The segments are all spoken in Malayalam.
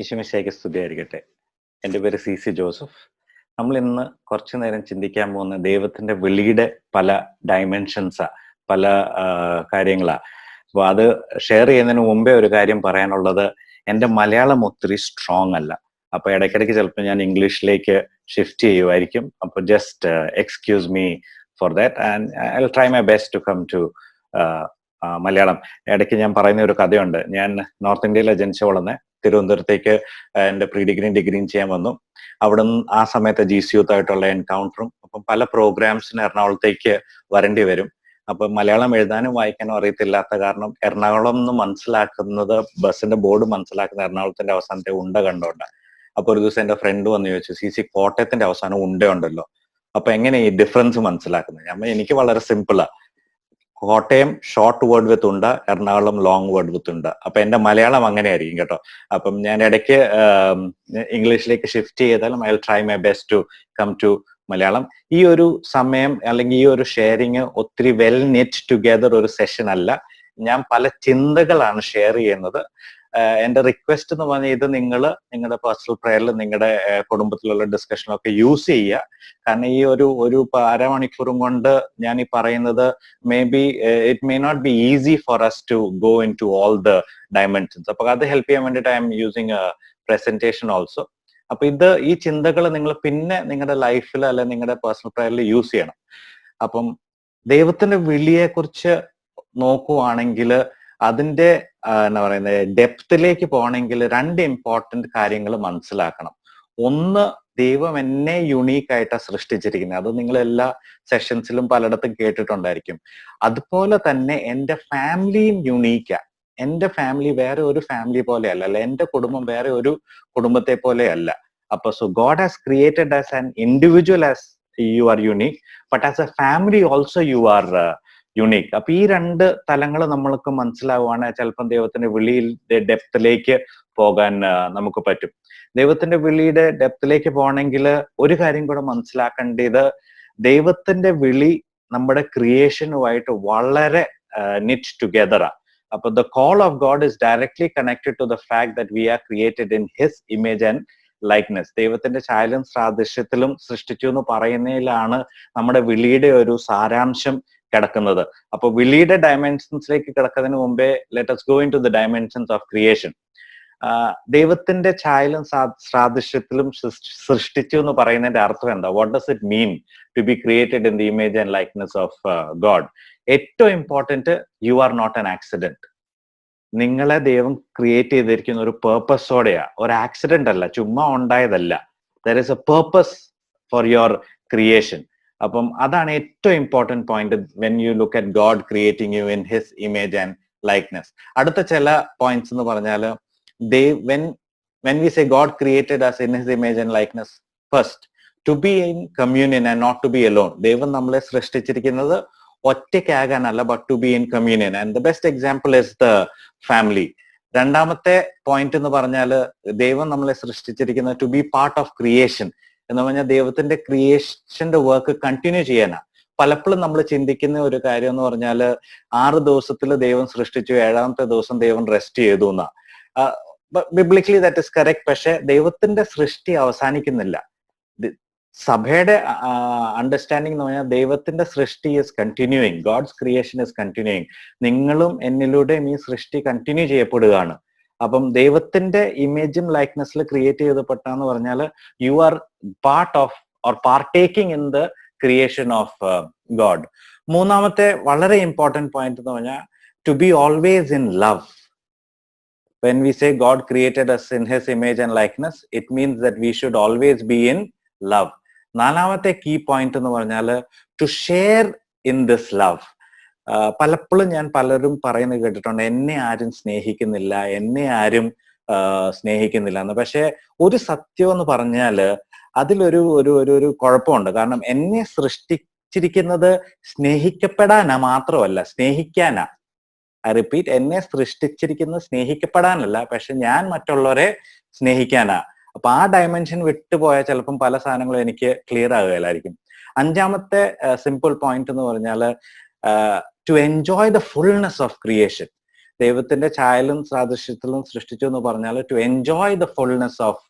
ഈശോമിശിഹായ്ക്ക് സ്തുതിയായിരിക്കട്ടെ. എൻ്റെ പേര് സി ജോസഫ്. നമ്മൾ ഇന്ന് കുറച്ചു നേരം ചിന്തിക്കാൻ പോകുന്ന ദൈവത്തിന്റെ വിളിയുടെ പല ഡയമെൻഷൻസാ, പല കാര്യങ്ങളാ. അപ്പോൾ അത് ഷെയർ ചെയ്യുന്നതിന് മുമ്പേ ഒരു കാര്യം പറയാനുള്ളത്, എൻ്റെ മലയാളം ഒത്തിരി സ്ട്രോങ് അല്ല. അപ്പൊ ഇടയ്ക്കിടയ്ക്ക് ചിലപ്പോൾ ഞാൻ ഇംഗ്ലീഷിലേക്ക് ഷിഫ്റ്റ് ചെയ്യുമായിരിക്കും. അപ്പൊ just excuse me for that and I will try my best to come to Malayalam. ഇടയ്ക്ക് ഞാൻ പറയുന്ന ഒരു കഥയുണ്ട്. ഞാൻ നോർത്ത് ഇന്ത്യയിലെ ജനിച്ചു വളർന്ന് തിരുവനന്തപുരത്തേക്ക് എൻ്റെ പ്രീ ഡിഗ്രിയും ഡിഗ്രിയും ചെയ്യാൻ വന്നു. അവിടെ നിന്ന് ആ സമയത്ത് GC യൂത്ത് ആയിട്ടുള്ള എൻകൗണ്ടറും അപ്പം പല പ്രോഗ്രാംസിന് എറണാകുളത്തേക്ക് വരേണ്ടി വരും. അപ്പൊ മലയാളം എഴുതാനും വായിക്കാനും അറിയത്തില്ലാത്ത കാരണം എറണാകുളം എന്ന് മനസ്സിലാക്കുന്നത്, ബസ്സിന്റെ ബോർഡ് മനസ്സിലാക്കുന്ന എറണാകുളത്തിന്റെ അവസാനത്തെ ഉണ്ട കണ്ടോണ്ട. അപ്പൊ ഒരു ദിവസം എന്റെ ഫ്രണ്ട് വന്ന് ചോദിച്ചു, CC കോട്ടയത്തിന്റെ അവസാനം ഉണ്ടയുണ്ടല്ലോ, അപ്പൊ എങ്ങനെ ഈ ഡിഫറൻസ് മനസ്സിലാക്കുന്നത്? എനിക്ക് വളരെ സിമ്പിളാ. കോട്ടയം ഷോർട്ട് വേർഡ് വിത്ത് ഉണ്ട്, എറണാകുളം ലോങ് വേർഡ് വിത്ത് ഉണ്ട്. അപ്പൊ എന്റെ മലയാളം അങ്ങനെ ആയിരിക്കും കേട്ടോ. അപ്പം ഞാൻ ഇടയ്ക്ക് ഇംഗ്ലീഷിലേക്ക് ഷിഫ്റ്റ് ചെയ്താലും I will try my best to come to Malayalam. ഈ ഒരു സമയം അല്ലെങ്കിൽ ഈ ഒരു ഷെയറിങ് ഒത്തിരി വെൽ നെറ്റ് ടുഗെദർ ഒരു സെഷൻ അല്ല. ഞാൻ പല ചിന്തകളാണ് ഷെയർ ചെയ്യുന്നത്. എന്റെ റിക്വസ്റ്റ് എന്ന് പറഞ്ഞാൽ ഇത് നിങ്ങൾ നിങ്ങളുടെ പേഴ്സണൽ പ്രയറിൽ, നിങ്ങളുടെ കുടുംബത്തിലുള്ള ഡിസ്കഷനൊക്കെ യൂസ് ചെയ്യുക. കാരണം ഈ ഒരു അരമണിക്കൂറും കൊണ്ട് ഞാൻ ഈ പറയുന്നത് may be it may not be easy for us to go into all the dimensions. അപ്പൊ അത് ഹെൽപ്പ് ചെയ്യാൻ വേണ്ടിയിട്ട് I am using a presentation also. അപ്പൊ ഈ ചിന്തകൾ നിങ്ങൾ പിന്നെ നിങ്ങളുടെ ലൈഫിൽ അല്ലെ നിങ്ങളുടെ പേഴ്സണൽ പ്രയറിൽ യൂസ് ചെയ്യണം. അപ്പം ദൈവത്തിന്റെ വിളിയെ കുറിച്ച് നോക്കുവാണെങ്കിൽ അതിന്റെ എന്താ പറയുന്നത് ഡെപ്തിലേക്ക് പോകണമെങ്കിൽ രണ്ട് ഇമ്പോർട്ടന്റ് കാര്യങ്ങൾ മനസ്സിലാക്കണം. ഒന്ന്, ദൈവം എന്നെ യുണീക്ക് ആയിട്ടാണ് സൃഷ്ടിച്ചിരിക്കുന്നത്. അത് നിങ്ങൾ എല്ലാ സെഷൻസിലും പലയിടത്തും കേട്ടിട്ടുണ്ടായിരിക്കും. അതുപോലെ തന്നെ എൻ്റെ ഫാമിലിയും യുണീക്കാ. എൻ്റെ ഫാമിലി വേറെ ഒരു ഫാമിലി പോലെയല്ല, അല്ല എൻ്റെ കുടുംബം വേറെ ഒരു കുടുംബത്തെ പോലെയല്ല. അപ്പൊ so God has created as an individual as you are unique, but as a family also you are unique. അപ്പൊ ഈ രണ്ട് തലങ്ങൾ നമ്മൾക്ക് മനസ്സിലാവുകയാണ്, ചിലപ്പം ദൈവത്തിന്റെ വിളിയുടെ ഡെപ്തിലേക്ക് പോകാൻ നമുക്ക് പറ്റും. ദൈവത്തിന്റെ വിളിയുടെ ഡെപ്തിലേക്ക് പോകണമെങ്കിൽ ഒരു കാര്യം കൂടെ മനസ്സിലാക്കേണ്ടത്, ദൈവത്തിന്റെ വിളി നമ്മുടെ ക്രിയേഷനുമായിട്ട് വളരെ നിറ്റ് ടുഗെദറാ. അപ്പൊ the call of God is directly connected to the fact that we are created in his image and likeness. ദൈവത്തിന്റെ ഛായലും സാദൃശ്യത്തിലും സൃഷ്ടിച്ചു എന്ന് പറയുന്നതിലാണ് നമ്മുടെ വിളിയുടെ ഒരു സാരാംശം കിടക്കുന്നത്. അപ്പൊ വിളിയുടെ ഡയമെൻഷൻസിലേക്ക് കിടക്കുന്നതിന് മുമ്പേ let us go into the dimensions of creation. ദൈവത്തിന്റെ ഛായലും സാദൃശ്യത്തിലും സൃഷ്ടിച്ചു എന്ന് പറയുന്നതിന്റെ അർത്ഥം എന്താ? What does it mean to be created in the image and likeness of God? ഏറ്റവും important, you are not an accident. നിങ്ങളെ ദൈവം ക്രിയേറ്റ് ചെയ്തിരിക്കുന്ന ഒരു പേർപ്പസോടെയാ, ഒരു ആക്സിഡന്റ് അല്ല, ചുമ്മാ ഉണ്ടായതല്ല. There is a purpose for your creation. അപ്പം അതാണ് ഏറ്റവും important point when you look at God creating you in his image and likeness. അടുത്ത ചില പോയിന്റ്സ് എന്ന് പറഞ്ഞാൽ, when we say God created us in his image and likeness, first, to be in communion and not to be alone. ദൈവം നമ്മളെ സൃഷ്ടിച്ചിരിക്കുന്നത് ഒറ്റയ്ക്കാകാനല്ല, but to be in communion, and the best example is the family. രണ്ടാമത്തെ പോയിന്റ് എന്ന് പറഞ്ഞാൽ, ദൈവം നമ്മളെ സൃഷ്ടിച്ചിരിക്കുന്നത് to be part of creation എന്ന് പറഞ്ഞാൽ ദൈവത്തിന്റെ ക്രിയേഷന്റെ വർക്ക് കണ്ടിന്യൂ ചെയ്യാനാ. പലപ്പോഴും നമ്മൾ ചിന്തിക്കുന്ന ഒരു കാര്യം എന്ന് പറഞ്ഞാൽ, 6 ദിവസത്തിൽ ദൈവം സൃഷ്ടിച്ചു, 7ാമത്തെ ദിവസം ദൈവം റെസ്റ്റ് ചെയ്തു എന്നാ. Biblically that is correct. പക്ഷെ ദൈവത്തിന്റെ സൃഷ്ടി അവസാനിക്കുന്നില്ല. സഭയുടെ അണ്ടർസ്റ്റാൻഡിങ് എന്ന് പറഞ്ഞാൽ ദൈവത്തിന്റെ സൃഷ്ടി is continuing, God's creation is continuing. നിങ്ങളും എന്നിലൂടെയും ഈ സൃഷ്ടി കണ്ടിന്യൂ ചെയ്യപ്പെടുകയാണ്. അപ്പം ദൈവത്തിന്റെ ഇമേജും ലൈക്നെസ്സിൽ ക്രിയേറ്റ് ചെയ്തപ്പെട്ടാന്ന് പറഞ്ഞാൽ you are part of or partaking in the creation of God. മൂന്നാമത്തെ വളരെ ഇമ്പോർട്ടന്റ് പോയിന്റ് എന്ന് പറഞ്ഞാൽ, to be always in love. When we say God created us in his image and likeness, it means that we should always be in love. നാലാമത്തെ കീ പോയിന്റ് എന്ന് പറഞ്ഞാൽ, to share in this love. പലപ്പോഴും ഞാൻ പലരും പറയുന്നത് കേട്ടിട്ടുണ്ട്, എന്നെ ആരും സ്നേഹിക്കുന്നില്ല, എന്നെ ആരും സ്നേഹിക്കുന്നില്ല എന്ന്. പക്ഷെ ഒരു സത്യം എന്ന് പറഞ്ഞാല് അതിലൊരു ഒരു ഒരു കുഴപ്പമുണ്ട്. കാരണം എന്നെ സൃഷ്ടിച്ചിരിക്കുന്നത് സ്നേഹിക്കപ്പെടാനാ, മാത്രമല്ല സ്നേഹിക്കാനാ. ഐ റിപ്പീറ്റ്, എന്നെ സൃഷ്ടിച്ചിരിക്കുന്നത് സ്നേഹിക്കപ്പെടാനല്ല, പക്ഷെ ഞാൻ മറ്റുള്ളവരെ സ്നേഹിക്കാനാ. അപ്പൊ ആ ഡയമെൻഷൻ വിട്ടുപോയാൽ ചിലപ്പം പല സാധനങ്ങളും എനിക്ക് ക്ലിയർ ആകുകയില്ലായിരിക്കും. അഞ്ചാമത്തെ സിമ്പിൾ പോയിന്റ് എന്ന് പറഞ്ഞാൽ, to enjoy the fullness of creation. ദൈവത്തിന്റെ ഛായയിലും സാദൃശ്യത്തിലും സൃഷ്ടിച്ചു എന്ന് പറഞ്ഞാൽ to enjoy the fullness of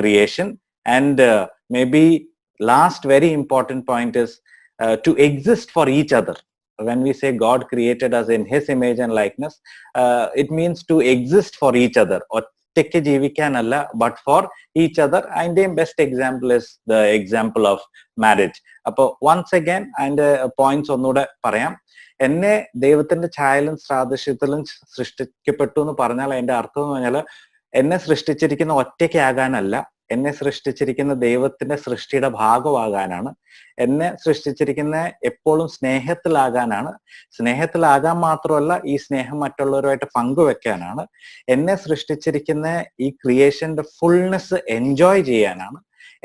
creation and may be last very important point is to exist for each other. When we say God created us in his image and likeness, it means to exist for each other. ഒറ്റയ്ക്ക് ജീവിക്കാനല്ല, but for each other. അതിന്റെയും best example is the example of marriage. അപ്പോൾ വൺസ് അഗൈൻ അതിന്റെ പോയിന്റ്സ് ഒന്നുകൂടെ പറയാം. എന്നെ ദൈവത്തിന്റെ ഛായയിലും സാദൃശ്യത്തിലും സൃഷ്ടിക്കപ്പെട്ടു എന്ന് പറഞ്ഞാൽ അതിന്റെ അർത്ഥം എന്ന് പറഞ്ഞാൽ എന്നെ സൃഷ്ടിച്ചിരിക്കുന്ന ഒറ്റയ്ക്കാകാനല്ല, എന്നെ സൃഷ്ടിച്ചിരിക്കുന്ന ദൈവത്തിന്റെ സൃഷ്ടിയുടെ ഭാഗമാകാനാണ്. എന്നെ സൃഷ്ടിച്ചിരിക്കുന്ന എപ്പോഴും സ്നേഹത്തിലാകാനാണ്. സ്നേഹത്തിലാകാൻ മാത്രമല്ല, ഈ സ്നേഹം മറ്റുള്ളവരുമായിട്ട് പങ്കുവെക്കാനാണ്. എന്നെ സൃഷ്ടിച്ചിരിക്കുന്ന ഈ ക്രിയേഷന്റെ ഫുൾനെസ് എൻജോയ് ചെയ്യാനാണ്.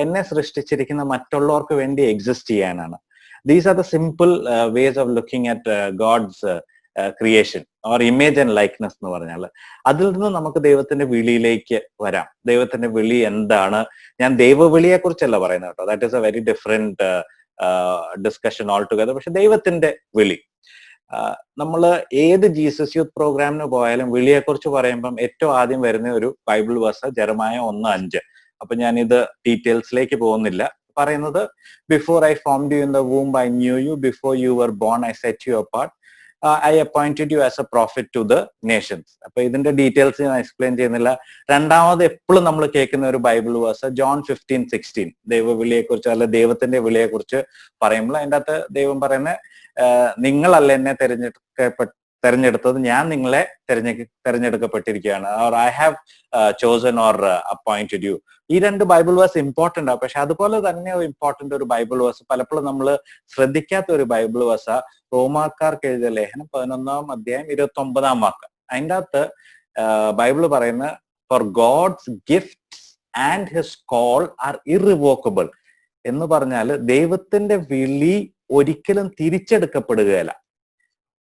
എന്നെ സൃഷ്ടിച്ചിരിക്കുന്ന മറ്റുള്ളവർക്ക് വേണ്ടി എക്സിസ്റ്റ് ചെയ്യാനാണ്. These are the simple ways of looking at God's creation or image and likeness എന്ന് പറഞ്ഞാൽ. അതിൽ നിന്ന് നമുക്ക് ദൈവത്തിന്റെ വിളിയിലേക്ക് വരാം. ദൈവത്തിന്റെ വിളി എന്താണ്? ഞാൻ ദൈവവിളിയെ കുറിച്ചല്ല പറയുന്നത് കേട്ടോ, that is A very different discussion all together. പക്ഷെ ദൈവത്തിന്റെ വിളി, നമ്മൾ ഏത് ജീസസ് യൂത്ത് പ്രോഗ്രാമിന് പോയാലും വിളിയെക്കുറിച്ച് പറയുമ്പം ഏറ്റവും ആദ്യം വരുന്ന ഒരു ബൈബിൾ വേഴ്സ് ജെറമായ 1:5. അപ്പൊ ഞാൻ ഇത് ഡീറ്റെയിൽസിലേക്ക് പോകുന്നില്ല. പറയുന്നത്, before I formed you in the womb I knew you, before you were born I set you apart, I appointed you as a prophet to the nations. അപ്പൊ ഇതിന്റെ ഡീറ്റെയിൽസ് ഞാൻ എക്സ്പ്ലെയിൻ ചെയ്യുന്നില്ല. രണ്ടാമത് എപ്പോഴും നമ്മൾ കേൾക്കുന്ന ഒരു ബൈബിൾ വേഴ്സ് ജോൺ 15:16, ദൈവവിളിയെ കുറിച്ച് അല്ലെ ദൈവത്തിന്റെ വിളിയെ കുറിച്ച് പറയുമ്പോൾ അതിൻ്റെ അകത്ത് ദൈവം പറയുന്നത്, നിങ്ങളല്ല എന്നെ തെരഞ്ഞെടുത്തത്, ഞാൻ നിങ്ങളെ തെരഞ്ഞെടുക്കപ്പെട്ടിരിക്കുകയാണ്, or I have chosen or appointed you. ഈ രണ്ട് ബൈബിൾ വേഴ്സ് ഇമ്പോർട്ടന്റ് ആണ്. പക്ഷെ അതുപോലെ തന്നെ ഇമ്പോർട്ടന്റ് ഒരു ബൈബിൾ വേഴ്സ്, പലപ്പോഴും നമ്മൾ ശ്രദ്ധിക്കാത്ത ഒരു ബൈബിൾ വേഴ്സാ റോമാക്കാർക്ക് എഴുതിയ ലേഖനം 11:29 വാക്ക്. അതിൻ്റെ അകത്ത് ബൈബിൾ പറയുന്ന, for God's gifts and his call are irrevocable എന്ന് പറഞ്ഞാൽ ദൈവത്തിന്റെ വിളി ഒരിക്കലും തിരിച്ചെടുക്കപ്പെടുകയില്ല.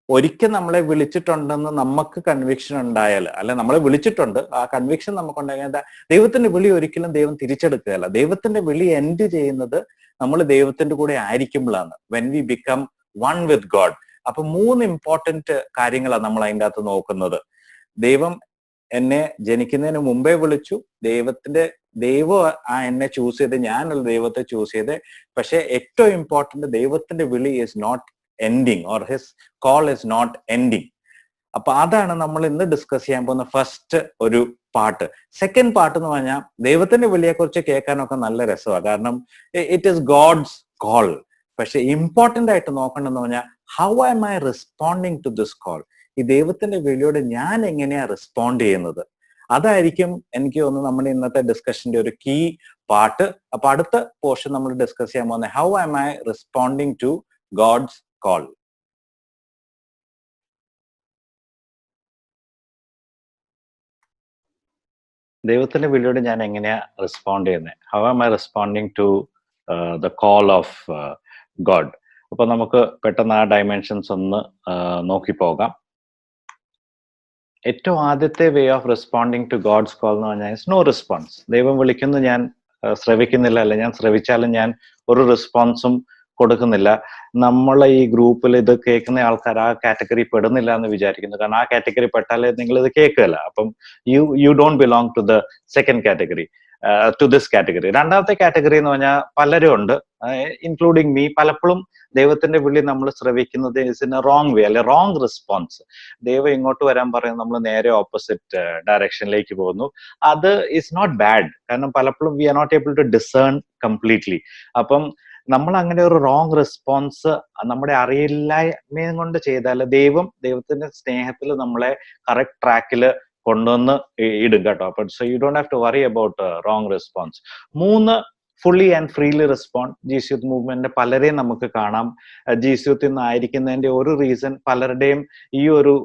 ഒരിക്കൽ നമ്മളെ വിളിച്ചിട്ടുണ്ടെന്ന് നമുക്ക് കൺവിക്ഷൻ ഉണ്ടായാൽ, അല്ലെ നമ്മളെ വിളിച്ചിട്ടുണ്ട്, ആ കൺവിക്ഷൻ നമുക്കുണ്ടായാൽ ദൈവത്തിന്റെ വിളി ഒരിക്കലും ദൈവം തിരിച്ചെടുക്കുകയല്ല. ദൈവത്തിന്റെ വിളി എൻഡ് ചെയ്യുന്നത് നമ്മൾ ദൈവത്തിന്റെ കൂടെ ആയിരിക്കുമ്പോഴാണ്, when we become one with God. അപ്പൊ 3 ഇമ്പോർട്ടന്റ് കാര്യങ്ങളാണ് നമ്മൾ അതിൻ്റെ അകത്ത് നോക്കുന്നത്. ദൈവം എന്നെ ജനിക്കുന്നതിന് മുമ്പേ വിളിച്ചു, ദൈവം എന്നെ ചൂസ് ചെയ്ത്, ഞാനല്ല ദൈവത്തെ ചൂസ് ചെയ്ത്. പക്ഷെ ഏറ്റവും ഇമ്പോർട്ടന്റ്, ദൈവത്തിന്റെ വിളി is not ending or his call is not ending. അപ്പൊ അതാണ് നമ്മൾ ഇന്ന് ഡിസ്കസ് ചെയ്യാൻ പോകുന്ന ഫസ്റ്റ് ഒരു പാർട്ട്. സെക്കൻഡ് പാർട്ട് എന്ന് പറഞ്ഞാൽ ദൈവത്തിന്റെ വിളിയെ കുറിച്ച് കേൾക്കാനൊക്കെ നല്ല രസമാണ്, കാരണം ഇറ്റ് ഈസ് ഗോഡ്സ് കോൾ. പക്ഷെ ഇമ്പോർട്ടന്റ് ആയിട്ട് നോക്കണമെന്ന് പറഞ്ഞാൽ, how am I responding to this call? ഈ ദൈവത്തിന്റെ വിളിയോട് ഞാൻ എങ്ങനെയാ റെസ്പോണ്ട് ചെയ്യുന്നത്? അതായിരിക്കും എനിക്ക് തോന്നുന്നു നമ്മുടെ ഇന്നത്തെ ഡിസ്കഷന്റെ ഒരു കീ പാർട്ട്. അപ്പൊ അടുത്ത പോർഷൻ നമ്മൾ ഡിസ്കസ് ചെയ്യാൻ പോകുന്നത്, how am I responding to God's call. ദൈവത്തിന്റെ വിളിയോട് ഞാൻ എങ്ങനെയാ റെസ്പോണ്ട് ചെയ്യുന്നത്? How am I responding to the call of God? അപ്പൊ നമുക്ക് പെട്ടെന്ന് ആ ഡയമെൻഷൻസ് ഒന്ന് നോക്കി പോകാം. ഏറ്റവും ആദ്യത്തെ way of responding to God's call എന്ന് പറഞ്ഞാൽ നോ റെസ്പോൺസ്. ദൈവം വിളിക്കുന്നു, ഞാൻ ശ്രവിക്കുന്നില്ല, അല്ലെ ഞാൻ ശ്രവിച്ചാലും ഞാൻ ഒരു റെസ്പോൺസും കൊടുക്കുന്നില്ല. നമ്മളെ ഈ ഗ്രൂപ്പിൽ ഇത് കേൾക്കുന്ന ആൾക്കാർ ആ കാറ്റഗറി പെടുന്നില്ല എന്ന് വിചാരിക്കുന്നു. കാരണം ആ കാറ്റഗറി പെട്ടാലേ നിങ്ങൾ ഇത് കേൾക്കുകയല്ല. അപ്പം you don't belong to the second category, to this category. രണ്ടാമത്തെ കാറ്റഗറി എന്ന് പറഞ്ഞാൽ പലരും ഉണ്ട്, ഇൻക്ലൂഡിങ് മീ. പലപ്പോഴും ദൈവത്തിന്റെ വിളി നമ്മൾ ശ്രവിക്കുന്നത് is in a wrong way, അല്ലെ റോങ് റെസ്പോൺസ്. ദൈവം ഇങ്ങോട്ട് വരാൻ പറയുന്നത് നമ്മൾ നേരെ ഓപ്പോസിറ്റ് ഡയറക്ഷനിലേക്ക് പോകുന്നു. അത് ഇസ് നോട്ട് ബാഡ്, കാരണം പലപ്പോഴും we are not able to discern completely. അപ്പം നമ്മൾ അങ്ങനെ ഒരു റോങ് റെസ്പോൺസ് നമ്മുടെ അറിയില്ലായ്മയും കൊണ്ട് ചെയ്താൽ ദൈവത്തിന്റെ സ്നേഹത്തിൽ നമ്മളെ കറക്റ്റ് ട്രാക്കിൽ കൊണ്ടുവന്ന് ഇടും കേട്ടോ. അപ്പൊ so you don't have to worry about wrong response. 3, fully and freely respond. Jesus youth മൂവ്മെന്റിന്റെ പലരെയും നമുക്ക് കാണാം. ജീസ് യൂത്തിൽ നിന്ന് ആയിരിക്കുന്നതിന്റെ ഒരു റീസൺ പലരുടെയും ഈ ഒരു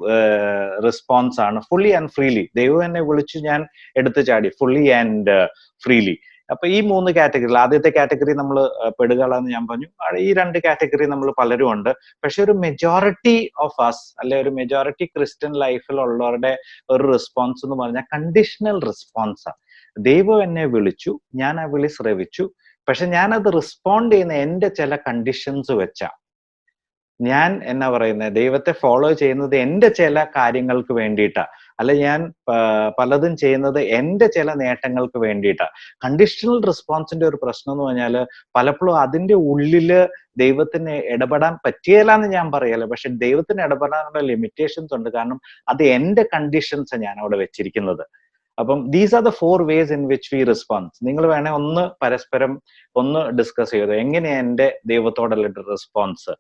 റെസ്പോൺസ് ആണ്, ഫുള്ളി ആൻഡ് ഫ്രീലി. ദൈവം എന്നെ വിളിച്ചു, ഞാൻ എടുത്തു ചാടി, ഫുള്ളി ആൻഡ് ഫ്രീലി. അപ്പൊ ഈ 3 കാറ്റഗറിയിൽ ആദ്യത്തെ കാറ്റഗറി നമ്മൾ പെടുകളാന്ന് ഞാൻ പറഞ്ഞു. ഈ 2 കാറ്റഗറി നമ്മൾ പലരും ഉണ്ട്. പക്ഷെ ഒരു മെജോറിറ്റി ഓഫ് അസ്, അല്ലെ ഒരു മെജോറിറ്റി ക്രിസ്ത്യൻ ലൈഫിലുള്ളവരുടെ ഒരു റെസ്പോൺസ് എന്ന് പറഞ്ഞാൽ കണ്ടീഷണൽ റെസ്പോൺസാണ്. ദൈവം എന്നെ വിളിച്ചു, ഞാൻ ആ വിളി ശ്രവിച്ചു, പക്ഷെ ഞാനത് റെസ്പോണ്ട് ചെയ്യുന്ന എന്റെ ചില കണ്ടീഷൻസ് വെച്ചാ. ഞാൻ എന്നാ പറയുന്നത്, ദൈവത്തെ ഫോളോ ചെയ്യുന്നത് എൻ്റെ ചില കാര്യങ്ങൾക്ക് വേണ്ടിയിട്ടാ, അല്ല ഞാൻ പലതും ചെയ്യുന്നത് എൻ്റെ ചില നേട്ടങ്ങൾക്ക് വേണ്ടിയിട്ടാ. കണ്ടീഷണൽ റെസ്പോൺസിന്റെ ഒരു പ്രശ്നം എന്ന് പറഞ്ഞാല് പലപ്പോഴും അതിന്റെ ഉള്ളില് ദൈവത്തിന് ഇടപെടാൻ പറ്റിയല്ലാന്ന് ഞാൻ പറയല്ല, പക്ഷെ ദൈവത്തിന് ഇടപെടാനുള്ള ലിമിറ്റേഷൻസ് ഉണ്ട്. കാരണം അത് എൻ്റെ കണ്ടീഷൻസ് ഞാൻ അവിടെ വെച്ചിരിക്കുന്നത്. അപ്പം these are the 4 ways in which we respond. നിങ്ങൾ വേണേ ഒന്ന് പരസ്പരം ഒന്ന് ഡിസ്കസ് ചെയ്തു, എങ്ങനെയാ എൻ്റെ ദൈവത്തോടുള്ള റെസ്പോൺസ്?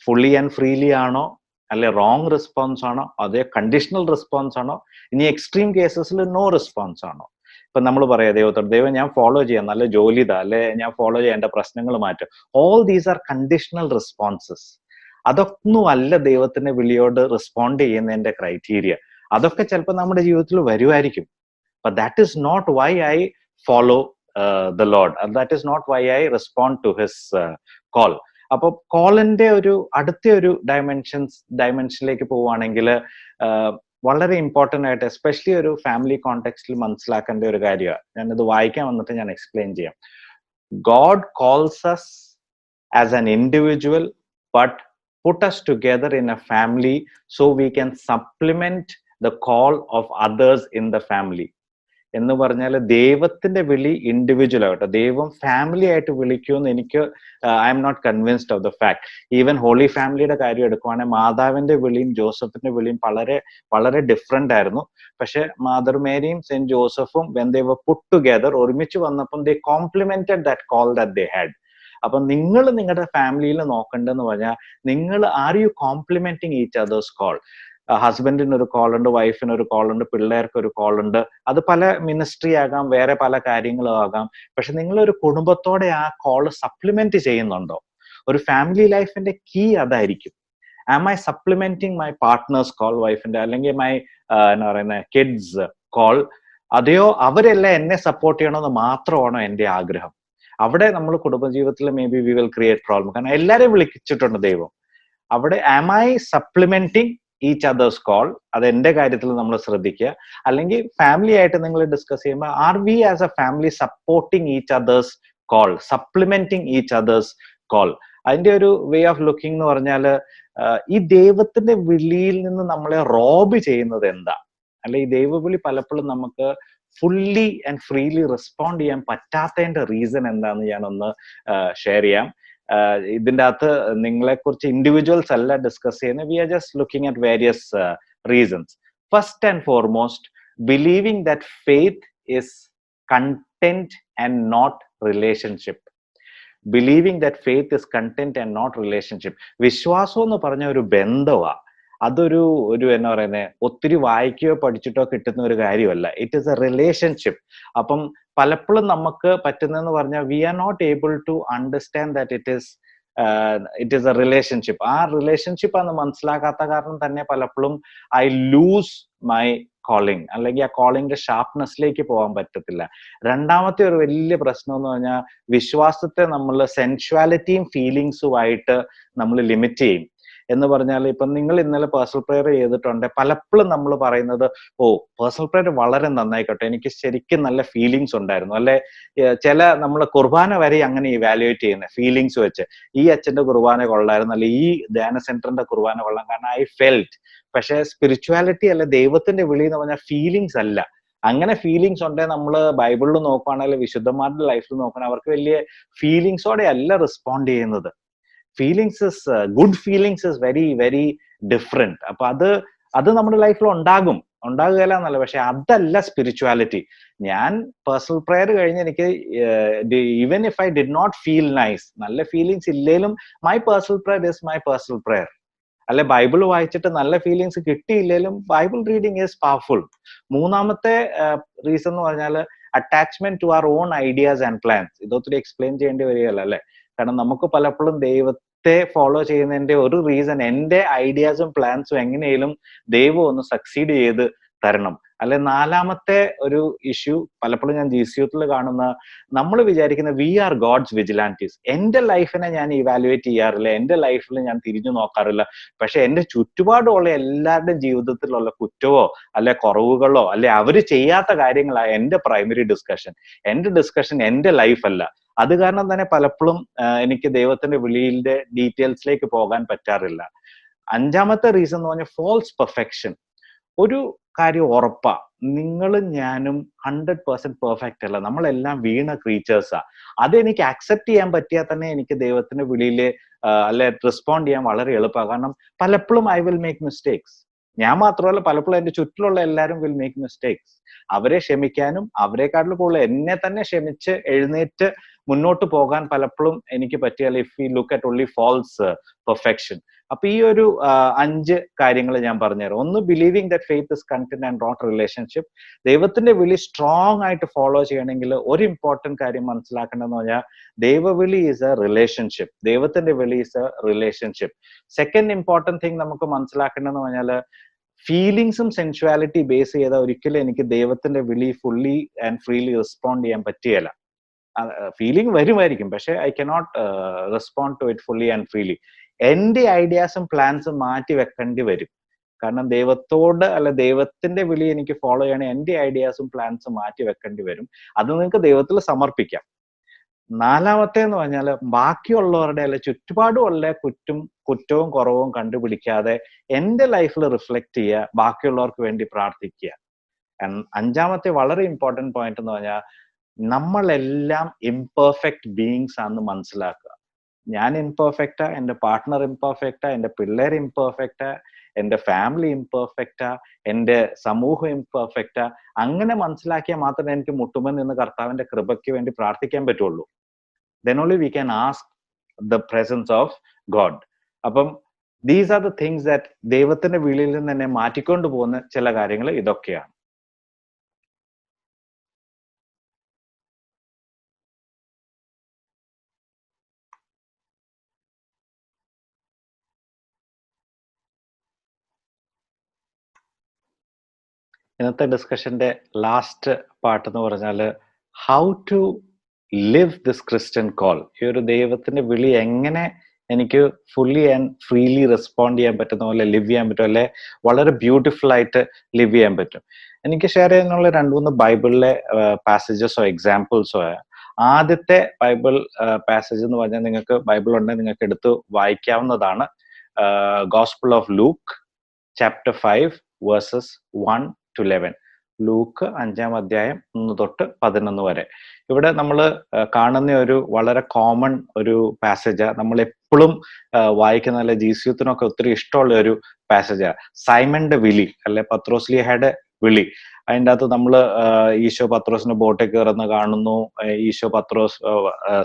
ഫുള്ളി ആൻഡ് ഫ്രീലി ആണോ, അല്ലെ റോങ് റെസ്പോൺസ് ആണോ, അതേ കണ്ടീഷണൽ റെസ്പോൺസ് ആണോ, ഇനി എക്സ്ട്രീം കേസസിൽ നോ റെസ്പോൺസ് ആണോ? ഇപ്പൊ നമ്മൾ പറയാം ദൈവത്തോട്, ദൈവം ഞാൻ ഫോളോ ചെയ്യാം, നല്ല ജോലി ഇതാ, അല്ലെ ഞാൻ ഫോളോ ചെയ്യാം, എന്റെ പ്രശ്നങ്ങൾ മാറ്റും. All these are conditional responses. അതൊന്നും അല്ല ദൈവത്തിന്റെ വിളിയോട് റെസ്പോണ്ട് ചെയ്യുന്നതിന്റെ ക്രൈറ്റീരിയ. അതൊക്കെ ചിലപ്പോൾ നമ്മുടെ ജീവിതത്തിൽ വരുമായിരിക്കും. But that is not why I follow the Lord. And that is not why I respond to his call. അപ്പോൾ കോളിന്റെ ഒരു അടുത്ത ഒരു ഡയമെൻഷനിലേക്ക് പോവുകയാണെങ്കിൽ വളരെ ഇമ്പോർട്ടൻ്റ് ആയിട്ട്, എസ്പെഷ്യലി ഒരു ഫാമിലി കോണ്ടെക്സ്റ്റിൽ മനസ്സിലാക്കേണ്ട ഒരു കാര്യമാണ്. ഞാനിത് വായിക്കാൻ വന്നിട്ട് ഞാൻ എക്സ്പ്ലെയിൻ ചെയ്യാം. God calls us as an individual, but put us together in a family so we can supplement the call of others in the family. എന്ന് പറഞ്ഞാൽ ദൈവത്തിന്റെ വിളി ഇൻഡിവിജ്വൽ ആവട്ടെ, ദൈവം ഫാമിലി ആയിട്ട് വിളിക്കുമെന്ന് എനിക്ക് I am not convinced of the fact. Even holy ഫാമിലിയുടെ കാര്യം എടുക്കുവാണെങ്കിൽ മാതാവിന്റെ വിളിയും ജോസഫിന്റെ വിളിയും വളരെ വളരെ ഡിഫറെന്റ് ആയിരുന്നു. പക്ഷെ മദർ മേരിയും സെന്റ് ജോസഫും when they were put together, ഒരുമിച്ച് വന്നപ്പം they complemented that call that they had. അപ്പൊ നിങ്ങൾ നിങ്ങളുടെ ഫാമിലിയിൽ നോക്കണ്ടെന്ന് പറഞ്ഞാൽ, നിങ്ങൾ are you complementing each others call? ഹസ്ബൻഡിന് ഒരു കോൾ ഉണ്ട്, വൈഫിന് ഒരു കോൾ ഉണ്ട്, പിള്ളേർക്ക് ഒരു കോൾ ഉണ്ട്. അത് പല മിനിസ്ട്രി ആകാം, വേറെ പല കാര്യങ്ങളും ആകാം. പക്ഷെ നിങ്ങളൊരു കുടുംബത്തോടെ ആ കോൾ സപ്ലിമെന്റ് ചെയ്യുന്നുണ്ടോ? ഒരു ഫാമിലി ലൈഫിന്റെ കീ അതായിരിക്കും. Am I supplementing my partners call, വൈഫിന്റെ അല്ലെങ്കിൽ മൈ എന്നാ പറയുന്ന കിഡ്സ് കോൾ? അതെയോ അവരെല്ലാം എന്നെ സപ്പോർട്ട് ചെയ്യണമെന്ന് മാത്രമാണോ എൻ്റെ ആഗ്രഹം? അവിടെ നമ്മൾ കുടുംബജീവിതത്തിൽ may be we will create problem. കാരണം എല്ലാവരെയും വിളിച്ചിട്ടുണ്ട് ദൈവം. അവിടെ am I supplementing each others call? അത് എന്റെ കാര്യത്തിൽ നമ്മൾ ശ്രദ്ധിക്കുക. അല്ലെങ്കിൽ ഫാമിലി ആയിട്ട് നിങ്ങൾ ഡിസ്കസ് ചെയ്യുമ്പോൾ, are we as a family supporting each others call, supplementing each others call? അതിന്റെ ഒരു വേ ഓഫ് ലുക്കിംഗ് എന്ന് പറഞ്ഞാൽ, ഈ ദൈവത്തിന്റെ വിളിയിൽ നിന്ന് നമ്മളെ റോബ് ചെയ്യുന്നത് എന്താ? അല്ലെ ഈ ദൈവവിളി പലപ്പോഴും നമുക്ക് ഫുള്ളി ആൻഡ് ഫ്രീലി റെസ്പോണ്ട് ചെയ്യാൻ പറ്റാത്തതിന്റെ റീസൺ എന്താന്ന് ഞാനൊന്ന് ഷെയർ ചെയ്യാം. ഇതിൻ്റെ അകത്ത് നിങ്ങളെ കുറിച്ച് ഇൻഡിവിജ്വൽസ് അല്ല ഡിസ്കസ് ചെയ്യുന്നത്. We are just looking at various reasons. First and foremost, believing that faith is content and not relationship. Believing that faith is content and not relationship. വിശ്വാസം എന്ന് പറഞ്ഞ ഒരു ബന്ധമാണ്. അതൊരു എന്നാ പറയുന്നത്, ഒത്തിരി വായിക്കുകയോ പഠിച്ചിട്ടോ കിട്ടുന്ന ഒരു കാര്യമല്ല. It is a relationship. അപ്പം പലപ്പോഴും നമുക്ക് പറ്റുന്നതെന്ന് പറഞ്ഞാൽ, we are not able to understand that it is a relationship. ആ റിലേഷൻഷിപ്പ് ആണെന്ന് മനസ്സിലാക്കാത്ത കാരണം തന്നെ പലപ്പോഴും ഐ ലൂസ് മൈ കോളിംഗ്, അല്ലെങ്കിൽ ആ കോളിംഗിന്റെ ഷാർപ്നെസ്സിലേക്ക് പോകാൻ പറ്റത്തില്ല. രണ്ടാമത്തെ ഒരു വലിയ പ്രശ്നം എന്ന് പറഞ്ഞാൽ, വിശ്വാസത്തെ നമ്മൾ സെൻഷ്വാലിറ്റിയും ഫീലിങ്സുമായിട്ട് നമ്മൾ ലിമിറ്റ് ചെയ്യും. എന്ന് പറഞ്ഞാൽ, ഇപ്പം നിങ്ങൾ ഇന്നലെ പേഴ്സണൽ പ്രെയർ ചെയ്തിട്ടുണ്ട്, പലപ്പോഴും നമ്മൾ പറയുന്നത്, ഓ പേഴ്സണൽ പ്രെയർ വളരെ നന്നായിക്കോട്ടെ, എനിക്ക് ശരിക്കും നല്ല ഫീലിങ്സ് ഉണ്ടായിരുന്നു. അല്ലെ ചില നമ്മൾ കുർബാന വരെ അങ്ങനെ ഇവാലുവേറ്റ് ചെയ്യുന്നത് ഫീലിങ്സ് വെച്ച്. ഈ അച്ഛന്റെ കുർബാന കൊള്ളായിരുന്നു, അല്ലെ ഈ ധ്യാന സെന്ററിന്റെ കുർബാന കൊള്ളാം, കാരണം ഐ ഫെൽറ്റ്. പക്ഷെ സ്പിരിച്വാലിറ്റി അല്ലെ ദൈവത്തിന്റെ വിളി എന്ന് പറഞ്ഞാൽ ഫീലിങ്സ് അല്ല. അങ്ങനെ ഫീലിങ്സ് ഉണ്ടെങ്കിൽ നമ്മൾ ബൈബിളിൽ നോക്കുകയാണെങ്കിൽ, വിശുദ്ധന്മാരുടെ ലൈഫിൽ നോക്കുകയാണെങ്കിൽ, അവർക്ക് വലിയ ഫീലിങ്സോടെ അല്ല റെസ്പോണ്ട് ചെയ്യുന്നത്. Feelings is good feelings is very very different. അപ്പൊ അത് നമ്മുടെ ലൈഫിൽ ഉണ്ടാകുകയില്ല എന്നല്ല, പക്ഷെ അതല്ല സ്പിരിച്വാലിറ്റി. ഞാൻ പേഴ്സണൽ പ്രെയർ കഴിഞ്ഞ് എനിക്ക് even if I did not feel nice, നല്ല ഫീലിങ്സ് ഇല്ലേലും my personal prayer is my personal prayer. അല്ലെ ബൈബിൾ വായിച്ചിട്ട് നല്ല ഫീലിങ്സ് കിട്ടിയില്ലേലും ബൈബിൾ റീഡിങ് ഈസ് പവർഫുൾ. മൂന്നാമത്തെ റീസൺ എന്ന് പറഞ്ഞാൽ, attachment to our own ideas and plans. ഇതൊത്തിരി എക്സ്പ്ലെയിൻ ചെയ്യേണ്ടി വരികയല്ല അല്ലെ. കാരണം നമുക്ക് പലപ്പോഴും ദൈവത്തെ ഫോളോ ചെയ്യുന്നതിന്റെ ഒരു റീസൺ, എന്റെ ഐഡിയാസും പ്ലാൻസും എങ്ങനെയും ദൈവം ഒന്ന് സക്സീഡ് ചെയ്ത് തരണം. അല്ലെ നാലാമത്തെ ഒരു ഇഷ്യൂ പലപ്പോഴും ഞാൻ GCUത്തിൽ കാണുന്ന, നമ്മൾ വിചാരിക്കുന്ന വി ആർ ഗോഡ്സ് വിജിലാൻറ്റീസ്. എന്റെ ലൈഫിനെ ഞാൻ ഇവാലുവേറ്റ് ചെയ്യാറില്ല, എന്റെ ലൈഫിൽ ഞാൻ തിരിഞ്ഞു നോക്കാറില്ല. പക്ഷെ എന്റെ ചുറ്റുപാടുമുള്ള എല്ലാവരുടെയും ജീവിതത്തിലുള്ള കുറ്റവോ അല്ലെ കുറവുകളോ അല്ലെ അവര് ചെയ്യാത്ത കാര്യങ്ങളാണ് എന്റെ പ്രൈമറി ഡിസ്കഷൻ. എന്റെ ഡിസ്കഷൻ എന്റെ ലൈഫല്ല. അത് കാരണം തന്നെ പലപ്പോഴും എനിക്ക് ദൈവത്തിന്റെ വിളിയുടെ ഡീറ്റെയിൽസിലേക്ക് പോകാൻ പറ്റാറില്ല. അഞ്ചാമത്തെ റീസൺ എന്ന് പറഞ്ഞാൽ ഫോൾസ് പെർഫെക്ഷൻ. ഒരു കാര്യം ഉറപ്പാ, നിങ്ങളും ഞാനും 100% പെർഫെക്റ്റ് അല്ല, നമ്മളെല്ലാം വീണ ക്രീച്ചേഴ്സാ. അതെനിക്ക് അക്സെപ്റ്റ് ചെയ്യാൻ പറ്റിയാൽ തന്നെ എനിക്ക് ദൈവത്തിന്റെ വിളിയില് അല്ലെ റെസ്പോണ്ട് ചെയ്യാൻ വളരെ എളുപ്പമാണ്. കാരണം പലപ്പോഴും ഐ വിൽ മേക്ക് മിസ്റ്റേക്സ്. ഞാൻ മാത്രമല്ല, പലപ്പോഴും എന്റെ ചുറ്റിലുള്ള എല്ലാവരും വിൽ മേക്ക് മിസ്റ്റേക്സ്. അവരെ ക്ഷമിക്കാനും അവരെക്കാട്ടിലും കൂടുതൽ എന്നെ തന്നെ ക്ഷമിച്ച് എഴുന്നേറ്റ് മുന്നോട്ട് പോകാൻ പലപ്പോഴും എനിക്ക് പറ്റിയാൽ, if you look at only false perfection. അപ്പൊ ഈ ഒരു 5 കാര്യങ്ങൾ ഞാൻ പറഞ്ഞുതരാം. ഒന്ന്, believing that faith is content and not relationship. ദൈവത്തിന്റെ വിളി സ്ട്രോങ് ആയിട്ട് ഫോളോ ചെയ്യണമെങ്കിൽ ഒരു ഇമ്പോർട്ടന്റ് കാര്യം മനസ്സിലാക്കേണ്ടതെന്ന് പറഞ്ഞാൽ, ദൈവവിളി ഈസ് എ റിലേഷൻഷിപ്പ്. ദൈവത്തിന്റെ വിളി is a relationship. Second important thing നമുക്ക് മനസ്സിലാക്കേണ്ടതെന്ന് പറഞ്ഞാൽ, ഫീലിങ്സും സെൻഷ്വാലിറ്റി ബേസ് ചെയ്ത ഒരിക്കലും എനിക്ക് ദൈവത്തിന്റെ വിളി ഫുള്ളി ആൻഡ് ഫ്രീലി റെസ്പോണ്ട് ചെയ്യാൻ പറ്റിയല്ല. ഫീലിംഗ് വരുമായിരിക്കും, പക്ഷെ I cannot respond to it fully and freely. എന്റെ ഐഡിയാസും പ്ലാൻസും മാറ്റി വെക്കേണ്ടി വരും. കാരണം ദൈവത്തോട് അല്ല, ദൈവത്തിന്റെ വിളി എനിക്ക് ഫോളോ ചെയ്യണേ എന്റെ ഐഡിയാസും പ്ലാൻസും മാറ്റി വെക്കേണ്ടി വരും. അത് നിങ്ങൾക്ക് ദൈവത്തിൽ സമർപ്പിക്കാം. നാലാമത്തെ എന്ന് പറഞ്ഞാൽ, ബാക്കിയുള്ളവരുടെ അല്ലെ ചുറ്റുപാടുമുള്ള കുറ്റവും കുറവും കണ്ടുപിടിക്കാതെ എന്റെ ലൈഫിൽ റിഫ്ലക്ട് ചെയ്യുക, ബാക്കിയുള്ളവർക്ക് വേണ്ടി പ്രാർത്ഥിക്കുക. അഞ്ചാമത്തെ വളരെ ഇമ്പോർട്ടന്റ് പോയിന്റ് എന്ന് പറഞ്ഞാൽ, നമ്മളെല്ലാം ഇംപെർഫെക്റ്റ് ബീയിങ്സ് ആണെന്ന് മനസ്സിലാക്കുക. ഞാൻ ഇംപെർഫെക്റ്റാ, എന്റെ പാർട്ട്ണർ ഇംപെർഫെക്റ്റാ, എന്റെ പിള്ളേർ ഇംപെർഫെക്റ്റാ, എന്റെ ഫാമിലി ഇംപെർഫെക്റ്റാ, എന്റെ സമൂഹം ഇംപെർഫെക്റ്റാ. അങ്ങനെ മനസ്സിലാക്കിയാൽ മാത്രമേ എനിക്ക് മുട്ടുമെന്ന് നിന്ന് കർത്താവിന്റെ കൃപയ്ക്ക് വേണ്ടി പ്രാർത്ഥിക്കാൻ പറ്റുള്ളൂ. Then only we can ask the presence of God. അപ്പം these are the things that ദൈവത്തിന്റെ വിളിയിൽ നിന്ന് തന്നെ മാറ്റിക്കൊണ്ട് പോകുന്ന ചില കാര്യങ്ങൾ ഇതൊക്കെയാണ്. ഇന്നത്തെ ഡിസ്കഷന്റെ ലാസ്റ്റ് പാർട്ട് എന്ന് പറഞ്ഞാൽ, how to live this Christian call. ഈ ഒരു ദൈവത്തിന്റെ വിളി എങ്ങനെ എനിക്ക് ഫുള്ളി ആൻഡ് ഫ്രീലി റെസ്പോണ്ട് ചെയ്യാൻ പറ്റുന്ന പോലെ ലിവ് ചെയ്യാൻ പറ്റും, അല്ലെ വളരെ ബ്യൂട്ടിഫുൾ ആയിട്ട് ലിവ് ചെയ്യാൻ പറ്റും. എനിക്ക് ഷെയർ ചെയ്യാനുള്ള 2-3 ബൈബിളിലെ പാസേജസോ എക്സാമ്പിൾസോ. ആദ്യത്തെ ബൈബിൾ പാസേജ് എന്ന് പറഞ്ഞാൽ, നിങ്ങൾക്ക് ബൈബിൾ ഉണ്ടെങ്കിൽ നിങ്ങൾക്ക് എടുത്ത് വായിക്കാവുന്നതാണ്. Gospel of Luke chapter 5 verses 1 to 11. Luke 5-ാം അധ്യായം 1 തൊട്ട് 11 വരെ. ഇവിടെ നമ്മൾ കാണുന്ന ഒരു വളരെ കോമൺ ഒരു പാസേജാ, നമ്മൾ എപ്പോഴും വായിക്കുന്ന, അല്ലെ GCUത്തിനൊക്കെ ഒത്തിരി ഇഷ്ടമുള്ള ഒരു പാസേജാ. സൈമന്റെ വിളി, അല്ലെ പത്രോസ്ലീഹയുടെ വിളി. അതിൻ്റെ അകത്ത് നമ്മൾ ഈശോ പത്രോസിന് ബോട്ടിൽ കയറുന്ന കാണുന്നു, ഈശോ പത്രോസ്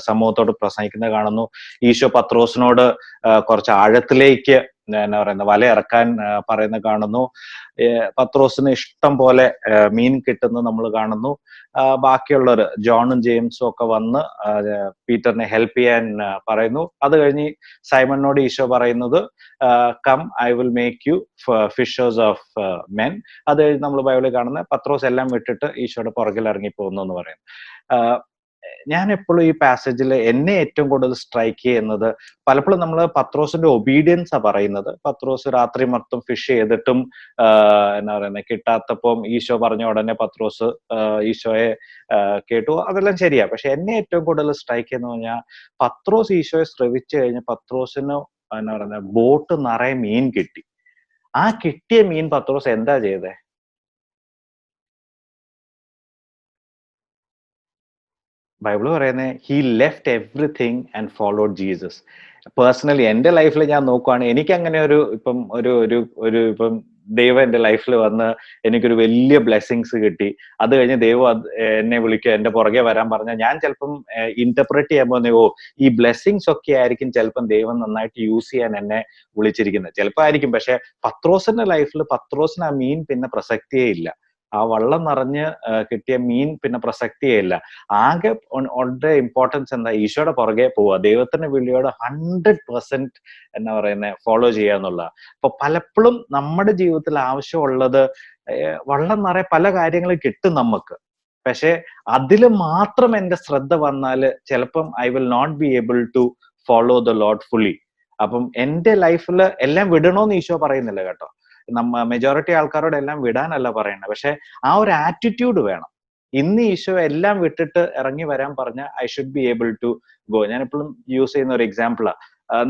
സമൂഹത്തോട് പ്രസംഗിക്കുന്നത് കാണുന്നു, ഈശോ പത്രോസിനോട് കുറച്ച് ആഴത്തിലേക്ക് എന്നാ പറയുന്നത് വല ഇറക്കാൻ പറയുന്ന കാണുന്നു, പത്രോസിന് ഇഷ്ടം പോലെ മീൻ കിട്ടുന്നത് നമ്മൾ കാണുന്നു. ബാക്കിയുള്ളവർ ജോണും ജെയിംസും ഒക്കെ വന്ന് പീറ്ററിനെ ഹെൽപ്പ് ചെയ്യാൻ പറയുന്നു. അത് കഴിഞ്ഞ് സൈമണിനോട് ഈശോ പറയുന്നത്, come I will make you fishers of men. അത് കഴിഞ്ഞ് നമ്മൾ ബൈബിളിൽ കാണുന്ന പത്രോസ് എല്ലാം വിട്ടിട്ട് ഈശോയുടെ പുറകിൽ ഇറങ്ങി പോകുന്നു എന്ന് പറയും. ഞാൻ എപ്പോഴും ഈ പാസേജിൽ എന്നെ ഏറ്റവും കൂടുതൽ സ്ട്രൈക്ക് ചെയ്യുന്നത്, പലപ്പോഴും നമ്മൾ പത്രോസിന്റെ ഒബീഡിയൻസാ പറയുന്നത്. പത്രോസ് രാത്രി മൊത്തം ഫിഷ് ചെയ്തിട്ടും എന്നാ പറയുന്നത് കിട്ടാത്തപ്പം ഈശോ പറഞ്ഞ ഉടനെ പത്രോസ് ഈശോയെ കേട്ടു, അതെല്ലാം ശരിയാ. പക്ഷെ എന്നെ ഏറ്റവും കൂടുതൽ സ്ട്രൈക്ക് ചെയ്യുന്ന പറഞ്ഞാൽ, പത്രോസ് ഈശോയെ ശ്രവിച്ചു കഴിഞ്ഞ് പത്രോസിന് എന്നാ പറയുന്നത് ബോട്ട് നിറയെ മീൻ കിട്ടി. ആ കിട്ടിയ മീൻ പത്രോസ് എന്താ ചെയ്തേ? ബൈബിള് പറയുന്നത്, he left everything and followed Jesus. Personally എന്റെ ലൈഫിൽ ഞാൻ നോക്കുവാണെങ്കിൽ, എനിക്ക് അങ്ങനെ ഇപ്പം ദൈവം എന്റെ ലൈഫിൽ വന്ന് എനിക്കൊരു വലിയ ബ്ലെസ്സിങ്സ് കിട്ടി. അത് കഴിഞ്ഞ് ദൈവം എന്നെ വിളിക്കുക, എന്റെ പുറകെ വരാൻ പറഞ്ഞാൽ ഞാൻ ചിലപ്പം ഇന്റർപ്രറ്റ് ചെയ്യാൻ പോകുന്ന, ഈ ബ്ലെസ്സിങ്സ് ഒക്കെ ആയിരിക്കും ചിലപ്പം ദൈവം നന്നായിട്ട് യൂസ് ചെയ്യാൻ എന്നെ വിളിച്ചിരിക്കുന്നത്. ചിലപ്പോൾ ആയിരിക്കും. പക്ഷെ പത്രോസിന്റെ ലൈഫിൽ പത്രോസിന് ആ മീൻ പിന്നെ പ്രസക്തിയേ ഇല്ല. ആ വള്ളം നിറഞ്ഞ് കിട്ടിയ മീൻ പിന്നെ പ്രസക്തിയേ ഇല്ല. ആകെ ഉള്ള ഇമ്പോർട്ടൻസ് എന്താ? ഈശോയുടെ പുറകെ പോവുക, ദൈവത്തിന്റെ വിളിയോട് 100% എന്നാ പറയുന്നത് ഫോളോ ചെയ്യുക എന്നുള്ള. അപ്പൊ പലപ്പോഴും നമ്മുടെ ജീവിതത്തിൽ ആവശ്യമുള്ളത് വള്ളം നിറയെ പല കാര്യങ്ങളും കിട്ടും നമുക്ക്. പക്ഷെ അതിൽ മാത്രം എന്റെ ശ്രദ്ധ വന്നാൽ ചിലപ്പം I will not be able to follow the lord fully. അപ്പം എന്റെ ലൈഫിൽ എല്ലാം വിടണോന്ന് ഈശോ പറയുന്നില്ല കേട്ടോ. മെജോറിറ്റി ആൾക്കാരോട് എല്ലാം വിടാനല്ല പറയുന്നത്. പക്ഷെ ആ ഒരു ആറ്റിറ്റ്യൂഡ് വേണം. ഇന്ന് ഈശോ എല്ലാം വിട്ടിട്ട് ഇറങ്ങി വരാൻ പറഞ്ഞ I should be able to go. ഞാൻ എപ്പോഴും യൂസ് ചെയ്യുന്ന ഒരു എക്സാമ്പിളാ.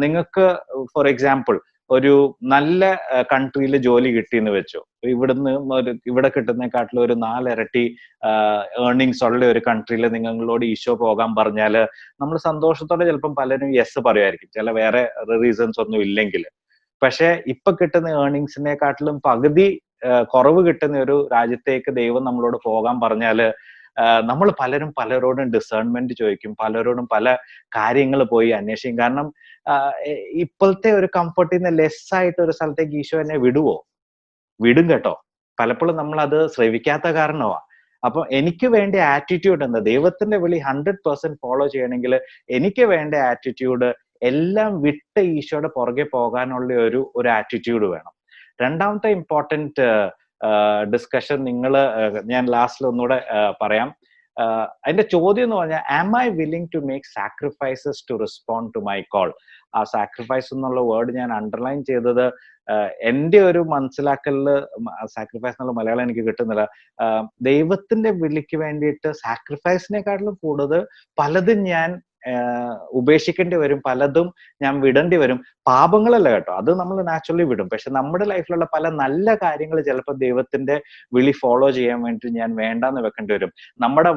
നിങ്ങൾക്ക് ഫോർ എക്സാമ്പിൾ ഒരു നല്ല കൺട്രിയിൽ ജോലി കിട്ടിയെന്ന് വെച്ചോ. ഇവിടുന്ന് ഇവിടെ കിട്ടുന്നതിനെക്കാട്ടിലും ഒരു 4 ഇരട്ടി ഏർണിങ്സ് ഉള്ള ഒരു കൺട്രിയിൽ നിങ്ങളോട് ഈശോ പോകാൻ പറഞ്ഞാല് നമ്മൾ സന്തോഷത്തോടെ ചിലപ്പം പലരും യെസ് പറയുമായിരിക്കും, ചില വേറെ റീസൺസ് ഒന്നും ഇല്ലെങ്കിൽ. പക്ഷെ ഇപ്പൊ കിട്ടുന്ന ഏർണിങ്സിനെക്കാട്ടിലും പകുതി കുറവ് കിട്ടുന്ന ഒരു രാജ്യത്തേക്ക് ദൈവം നമ്മളോട് പോകാൻ പറഞ്ഞാല് നമ്മൾ പലരോടും ഡിസേൺമെന്റ് ചോദിക്കും, പലരോടും പല കാര്യങ്ങൾ പോയി അന്വേഷിക്കും. കാരണം ഇപ്പോഴത്തെ ഒരു കംഫർട്ടിൽ നിന്ന് ലെസ് ആയിട്ട് ഒരു സ്ഥലത്തേക്ക് ഈശോ എന്നെ വിടുവോ? വിടും കേട്ടോ. പലപ്പോഴും നമ്മൾ അത് ശ്രവിക്കാത്ത കാരണമാ. അപ്പൊ എനിക്ക് വേണ്ട ആറ്റിറ്റ്യൂഡ് എന്താ? ദൈവത്തിന്റെ വിളി 100% ഫോളോ ചെയ്യണമെങ്കിൽ എനിക്ക് വേണ്ട ആറ്റിറ്റ്യൂഡ് എല്ലാം വിട്ട് ഈശോയുടെ പുറകെ പോകാനുള്ള ഒരു ആറ്റിറ്റ്യൂഡ് വേണം. രണ്ടാമത്തെ ഇമ്പോർട്ടന്റ് ഡിസ്കഷൻ ഞാൻ ലാസ്റ്റിൽ ഒന്നുകൂടെ പറയാം. അതിന്റെ ചോദ്യം എന്ന് പറഞ്ഞാൽ, am I willing to make sacrifices to respond to my call? ആ സാക്രിഫൈസ് എന്നുള്ള വേർഡ് ഞാൻ അണ്ടർലൈൻ ചെയ്തത് എന്റെ ഒരു മനസ്സിലാക്കലില്, സാക്രിഫൈസ് എന്നുള്ള മലയാളം എനിക്ക് കിട്ടുന്നില്ല. ദൈവത്തിന്റെ വിളിക്ക് വേണ്ടിയിട്ട് സാക്രിഫൈസിനെക്കാട്ടിലും കൂടുതൽ പലതും ഞാൻ ഉപേക്ഷിക്കേണ്ടി വരും, പലതും ഞാൻ വിടേണ്ടി വരും. പാപങ്ങളല്ല കേട്ടോ, അത് നമ്മൾ നാച്ചുറലി വിടും. പക്ഷെ നമ്മുടെ ലൈഫിലുള്ള പല നല്ല കാര്യങ്ങൾ ചിലപ്പോൾ ദൈവത്തിന്റെ വിളി ഫോളോ ചെയ്യാൻ വേണ്ടി ഞാൻ വേണ്ടാന്ന് വെക്കേണ്ടി വരും. നമ്മുടെ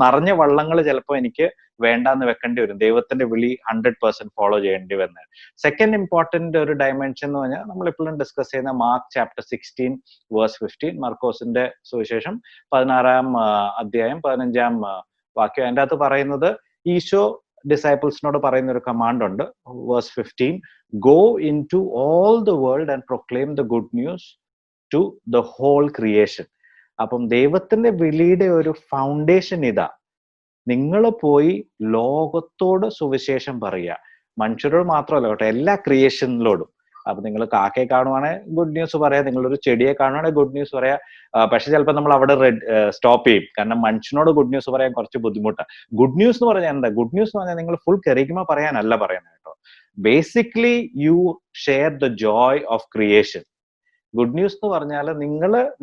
നിറഞ്ഞ വള്ളങ്ങൾ ചിലപ്പോൾ എനിക്ക് വേണ്ടാന്ന് വെക്കേണ്ടി വരും, ദൈവത്തിന്റെ വിളി 100% ഫോളോ ചെയ്യേണ്ടി വരുന്നത്. സെക്കൻഡ് ഇമ്പോർട്ടന്റ് ഒരു ഡയമെൻഷൻ എന്ന് പറഞ്ഞാൽ നമ്മൾ എപ്പോഴും ഡിസ്കസ് ചെയ്യുന്ന മാർക്ക് ചാപ്റ്റർ 16 വേഴ്സ് 15, മാർക്കോസിന്റെ സുവിശേഷം 16-ാം അധ്യായം 15-ാം വാക്യം. അതിൻ്റെ അകത്ത് പറയുന്നത്, ഈശോ ഡിസൈപ്പിൾസിനോട് പറയുന്ന ഒരു കമാൻഡ് ഉണ്ട്. Verse 15, go into all the world and proclaim the good news to the whole creation. അപ്പം ദൈവത്തിന്റെ വിളിയുടെ ഒരു ഫൗണ്ടേഷൻ ഇതാ. നിങ്ങൾ പോയി ലോകത്തോട് സുവിശേഷം പറയുക. മനുഷ്യരോട് മാത്രമല്ല കേട്ടോ, എല്ലാ ക്രിയേഷനിലോടും. അപ്പൊ നിങ്ങൾ കാക്കയെ കാണുവാണെങ്കിൽ ഗുഡ് ന്യൂസ് പറയാം, നിങ്ങളൊരു ചെടിയെ കാണുവാണെങ്കിൽ ഗുഡ് ന്യൂസ് പറയാം. പക്ഷെ ചിലപ്പോൾ നമ്മൾ അവിടെ സ്റ്റോപ്പ് ചെയ്യും, കാരണം മനുഷ്യനോട് ഗുഡ് ന്യൂസ് പറയാൻ കുറച്ച് ബുദ്ധിമുട്ടാണ്. ഗുഡ് ന്യൂസ് എന്ന് പറഞ്ഞാൽ എന്താ? ഗുഡ് ന്യൂസ് എന്ന് പറഞ്ഞാൽ നിങ്ങൾ ഫുൾ കെറിഗ്മ പറയാനല്ല പറയുന്നത് കേട്ടോ. Basically you share the joy of creation. Good news എന്ന് പറഞ്ഞാൽ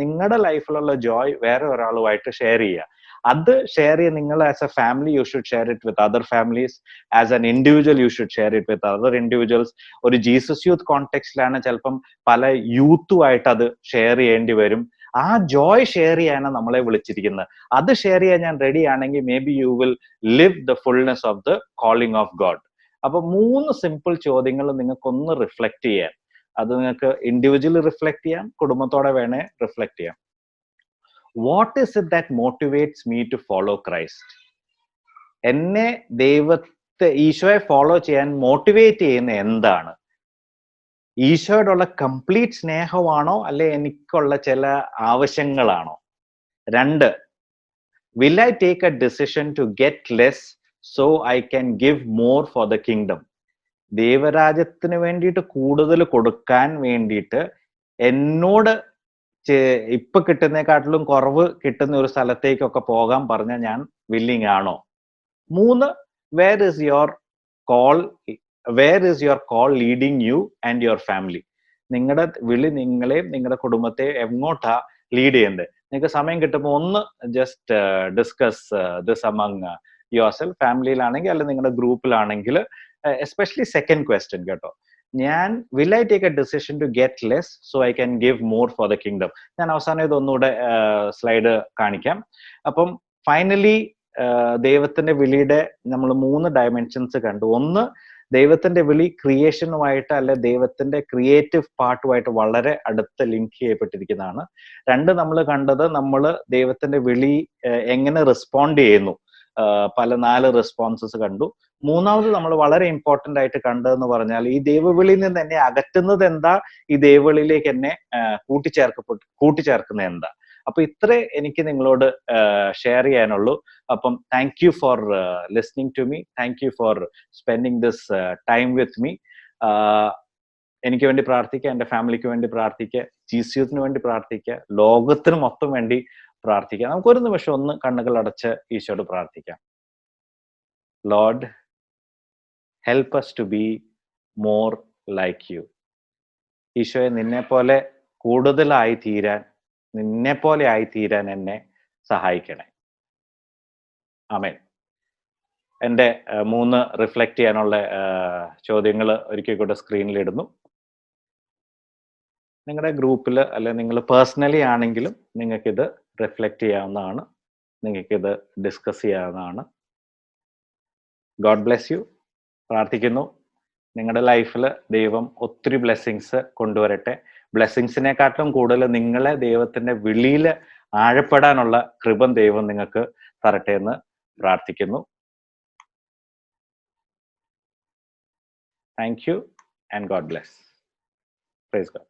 നിങ്ങളുടെ ലൈഫിലുള്ള ജോയ് വേറെ ഒരാളുമായിട്ട് ഷെയർ ചെയ്യുക. അത് ഷെയർ ചെയ്യുക. നിങ്ങൾ as a family you should share it with other families. As an individual you should share it with other individuals. ഒരു ജീസസ് യൂത്ത് കോണ്ടെക്സ്റ്റിലാണ് ചിലപ്പം പല യൂത്തുമായിട്ട് അത് ഷെയർ ചെയ്യേണ്ടി വരും. ആ ജോയ് ഷെയർ ചെയ്യാനാണ് നമ്മളെ വിളിച്ചിരിക്കുന്നത്. അത് ഷെയർ ചെയ്യാൻ ഞാൻ റെഡി ആണെങ്കിൽ may be you will live the fullness of the calling of God. അപ്പൊ 3 സിമ്പിൾ ചോദ്യങ്ങൾ നിങ്ങൾക്കൊന്ന് റിഫ്ലക്ട് ചെയ്യാൻ. അത് നിങ്ങൾക്ക് ഇൻഡിവിജ്വലി റിഫ്ലക്ട് ചെയ്യാം, കുടുംബത്തോടെ വേണേ റിഫ്ലക്ട് ചെയ്യാം. What is it that motivates me to follow Christ? എന്നെ ഈശോയെ ഫോളോ ചെയ്യാൻ മോട്ടിവേറ്റ് ചെയ്യുന്ന എന്താണ്? ഈശോയോടുള്ള കംപ്ലീറ്റ് സ്നേഹമാണോ, അല്ലെ എനിക്കുള്ള ചില ആവശ്യങ്ങളാണോ? 2, will I take a decision to get less so I can give more for the kingdom? ദൈവരാജ്യത്തിന് വേണ്ടിയിട്ട് കൂടുതൽ കൊടുക്കാൻ വേണ്ടിയിട്ട് എന്നോട് ഇപ്പൊ കിട്ടുന്നതിനെക്കാട്ടിലും കുറവ് കിട്ടുന്ന ഒരു സ്ഥലത്തേക്കൊക്കെ പോകാൻ പറഞ്ഞാൽ ഞാൻ വില്ലിങ് ആണോ? 3, where is your call leading you and your family? നിങ്ങളുടെ വിളി നിങ്ങളെയും നിങ്ങളുടെ കുടുംബത്തെ എങ്ങോട്ടാ ലീഡ് ചെയ്യുന്നത്? നിങ്ങൾക്ക് സമയം കിട്ടുമ്പോൾ ഒന്ന് just discuss this among yourself. ഫാമിലിയിലാണെങ്കിൽ അല്ലെങ്കിൽ നിങ്ങളുടെ ഗ്രൂപ്പിലാണെങ്കിൽ എസ്പെഷ്യലി സെക്കൻഡ് ക്വസ്റ്റ്യൻ കേട്ടോ. Will I take a decision to get less so I can give more for the kingdom? ഞാൻ അവസാനം ഇതൊന്നുകൂടെ സ്ലൈഡ് കാണിക്കാം. അപ്പം ഫൈനലി ദൈവത്തിന്റെ വിളിയുടെ നമ്മൾ 3 ഡയമെൻഷൻസ് കണ്ടു. 1, ദൈവത്തിന്റെ വിളി ക്രിയേഷനുമായിട്ട് അല്ലെ ദൈവത്തിന്റെ ക്രിയേറ്റീവ് പാർട്ടുമായിട്ട് വളരെ അടുത്ത് ലിങ്ക് ചെയ്യപ്പെട്ടിരിക്കുന്നതാണ്. 2, നമ്മൾ കണ്ടത് നമ്മൾ ദൈവത്തിന്റെ വിളി എങ്ങനെ റെസ്പോണ്ട് ചെയ്യുന്നു. പല 4 റെസ്പോൺസസ് കണ്ടു. 3ാമത് നമ്മൾ വളരെ ഇമ്പോർട്ടന്റ് ആയിട്ട് കണ്ടതെന്ന് പറഞ്ഞാൽ, ഈ ദൈവവിളിയിൽ നിന്ന് എന്നെ അകറ്റുന്നത് എന്താ, ഈ ദൈവവിളിയിലേക്ക് എന്നെ കൂട്ടിച്ചേർക്കുന്നത് എന്താ? അപ്പൊ ഇത്രേ എനിക്ക് നിങ്ങളോട് ഷെയർ ചെയ്യാനുള്ളൂ. അപ്പം thank you for listening to me. Thank you for spending this time with me. എനിക്ക് വേണ്ടി പ്രാർത്ഥിക്കുക, എൻ്റെ ഫാമിലിക്ക് വേണ്ടി പ്രാർത്ഥിക്കുക, GCUത്തിന് വേണ്ടി പ്രാർത്ഥിക്കുക, ലോകത്തിന് മൊത്തം വേണ്ടി പ്രാർത്ഥിക്കുക. നമുക്കൊരു നിമിഷം ഒന്ന് കണ്ണുകൾ അടച്ച് ഈശോയോട് പ്രാർത്ഥിക്കാം. Lord, help us to be more like you. ഈശോയെ, നിന്നെപ്പോലെ കൂടുതലായി തീരാൻ, നിന്നെപ്പോലെ ആയി തീരാൻ എന്നെ സഹായിക്കണേ. ആമേൻ. എൻ്റെ 3 റിഫ്ലക്റ്റ് ചെയ്യാനുള്ള ചോദ്യങ്ങൾ ഒരിക്കൽ കൂടെ സ്ക്രീനിൽ ഇടുന്നു. നിങ്ങളുടെ ഗ്രൂപ്പിൽ അല്ലെങ്കിൽ നിങ്ങൾ പേഴ്സണലി ആണെങ്കിലും നിങ്ങൾക്കിത് റിഫ്ലക്റ്റ് ചെയ്യാവുന്നതാണ്, നിങ്ങൾക്കിത് ഡിസ്കസ് ചെയ്യാവുന്നതാണ്. God bless you. പ്രാർത്ഥിക്കുന്നു നിങ്ങളുടെ ലൈഫിൽ ദൈവം ഒത്തിരി ബ്ലെസ്സിങ്സ് കൊണ്ടുവരട്ടെ. ബ്ലെസ്സിങ്സിനെക്കാട്ടും കൂടുതൽ നിങ്ങളെ ദൈവത്തിൻ്റെ വിളിയിൽ ആഴപ്പെടാനുള്ള കൃപ ദൈവം നിങ്ങൾക്ക് തരട്ടെ എന്ന് പ്രാർത്ഥിക്കുന്നു. Thank you and God bless. Praise God.